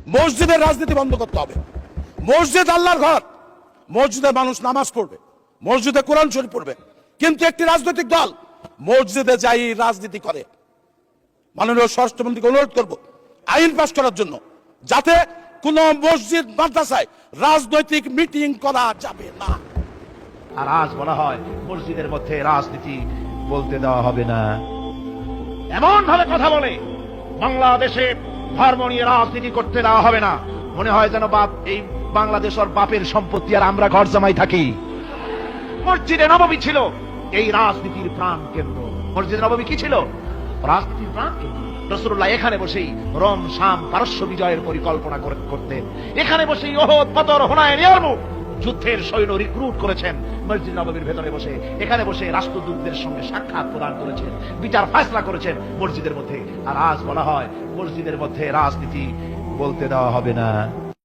মসজিদের রাজনীতি বন্ধ করতে হবে। মসজিদ আল্লাহর ঘর, মসজিদে মানুষ নামাজ পড়বে, মসজিদে কোরআন শরীফ পড়বে, কিন্তু একটি রাজনৈতিক দল মসজিদে যাই রাজনীতি করে। মাননীয় স্বরাষ্ট্রমন্ত্রীকে অনুরোধ করব আইন পাস করার জন্য, যাতে কোন মসজিদ মাদ্রাসায় রাজনৈতিক মিটিং করা যাবে না। আর আজ বলা হয় মসজিদের মধ্যে রাজনীতি বলতে দেওয়া হবে না। এমন ভাবে কথা বলে বাংলাদেশে ধর্ম নিয়ে রাজনীতি করতে দেওয়া হবে না, মনে হয় যেন বাপ এই বাংলাদেশ ওর বাপের সম্পত্তি আর আমরা ঘর জামাই থাকি। মসজিদে নববী ছিল এই রাজনীতির প্রাণ কেন্দ্র। মসজিদে নববী কি ছিল? রাজনীতির প্রাণ কেন্দ্র। রাসূলুল্লাহ এখানে বসেই রোম শাম পারস্য বিজয়ের পরিকল্পনা করতেন। এখানে বসেই ওহদ বদর হুনাইন ইয়ারমুক যুদ্ধের সৈন্য রিক্রুট করেছেন মসজিদ নববীর ভেতরে বসে। এখানে বসে রাষ্ট্রদূতদের সঙ্গে সাক্ষাৎ প্রদান করেছেন, বিচার ফয়সালা করেছেন মসজিদের মধ্যে। আর আজ বলা হয় মসজিদের মধ্যে রাজনীতি বলতে দেওয়া হবে না।